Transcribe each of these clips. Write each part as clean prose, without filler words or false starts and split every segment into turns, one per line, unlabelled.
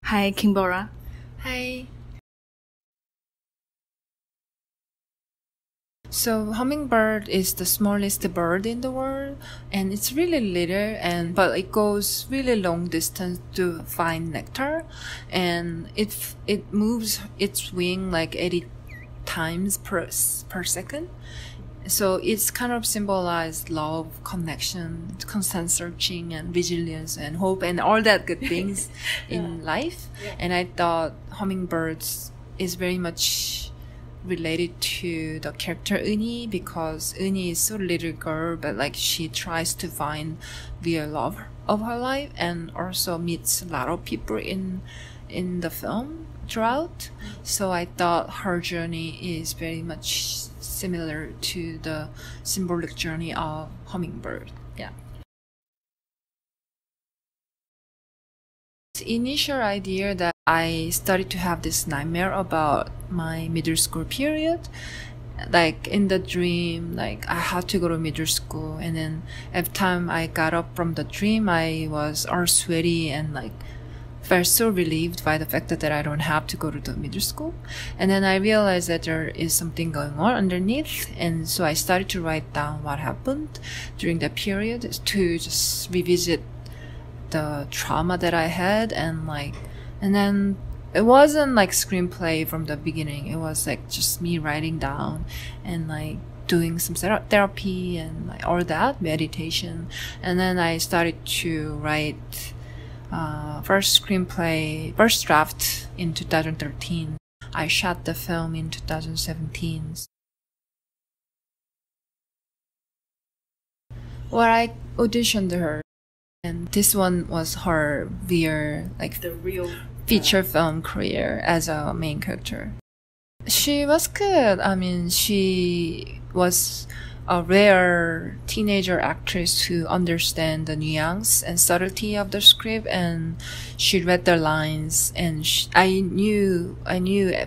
Hi, Kimbora.
Hi. So hummingbird is the smallest bird in the world, and it's really little, but it goes really long distance to find nectar, and it moves its wing like 80 times per second. So it's kind of symbolized love, connection, constant searching, and resilience, and hope, and all that good things in life. Yeah. And I thought hummingbirds is very much related to the character Eunhee, because Eunhee is so little girl, but like she tries to find real love of her life, and also meets a lot of people in the film throughout. So I thought her journey is very much similar to the symbolic journey of hummingbird. Yeah. The initial idea that I started to have this nightmare about my middle school period. Like in the dream, like I had to go to middle school, and then every time I got up from the dream, I was all sweaty and like felt so relieved by the fact that I don't have to go to the middle school. And then I realized that there is something going on underneath, and so I started to write down what happened during that period to just revisit the trauma that I had, and then it wasn't like screenplay from the beginning. It was like just me writing down and like doing some therapy and like all that meditation. And then I started to write first draft in 2013. I shot the film in 2017. Well, I auditioned her, and this one was her real feature film career as a main character. She was good. I mean, she was a rare teenager actress who understands the nuance and subtlety of the script, and she read the lines, and I knew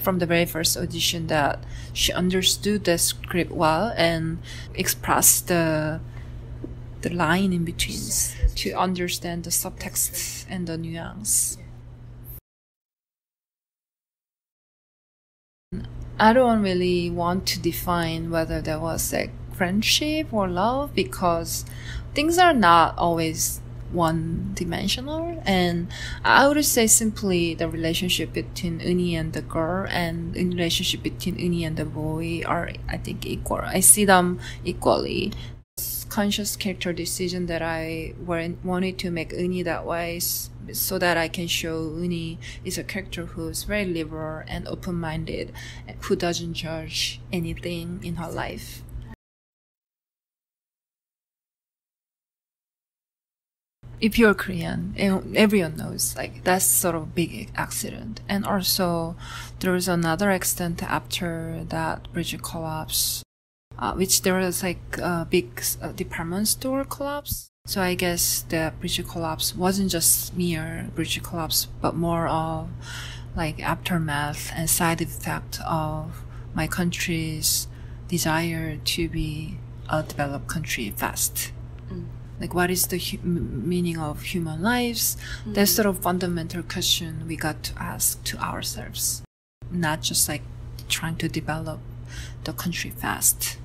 from the very first audition that she understood the script well and expressed the line in between to understand the subtext and the nuance. I don't really want to define whether there was like friendship or love, because things are not always one-dimensional, and I would say simply the relationship between Eunhee and the girl and the relationship between Eunhee and the boy are, I think, equal. I see them equally. Conscious character decision that I wanted to make Eunhee that way, so that I can show Eunhee is a character who is very liberal and open-minded, who doesn't judge anything in her life. If you're Korean, everyone knows like that's sort of a big accident. And also there was another accident after that bridge collapse, which there was like a big department store collapse. So I guess the bridge collapse wasn't just mere bridge collapse, but more of like aftermath and side effect of my country's desire to be a developed country fast. Like, what is the meaning of human lives? That's sort of fundamental question we got to ask to ourselves, not just like trying to develop the country fast.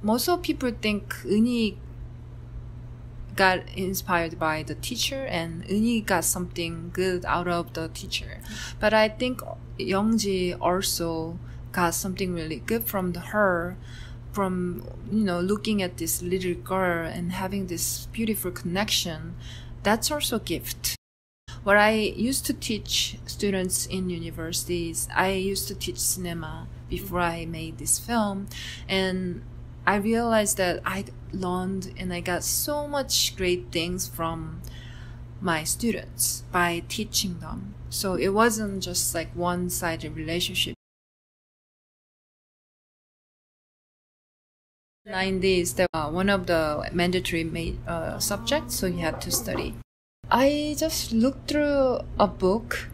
Most of people think Eunhee got inspired by the teacher, and Eunhee got something good out of the teacher. But I think Youngji also got something really good from her, from looking at this little girl and having this beautiful connection. That's also a gift. What I used to teach students in universities, I used to teach cinema before I made this film, and I realized that I learned and I got so much great things from my students by teaching them. So it wasn't just like one-sided relationship. 9 days, that one of the mandatory subjects, so you had to study. I just looked through a book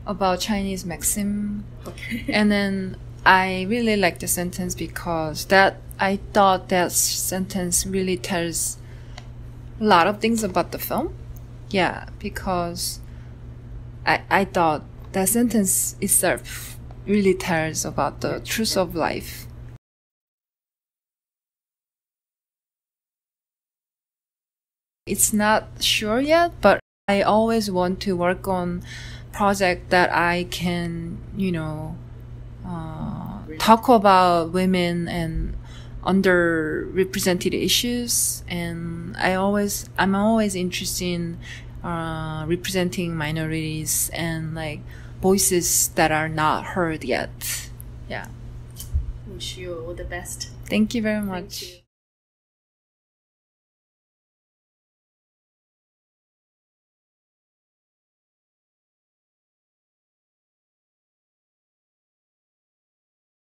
about Chinese maxim, and then I really liked the sentence because I thought that sentence really tells a lot of things about the film. Yeah, because I thought that sentence itself really tells about the truth of life. It's not sure yet, but I always want to work on project that I can, talk about women and underrepresented issues, and I'm always interested in representing minorities and like voices that are not heard yet. Yeah.
Wish you all the best.
Thank you very much.
Thank you.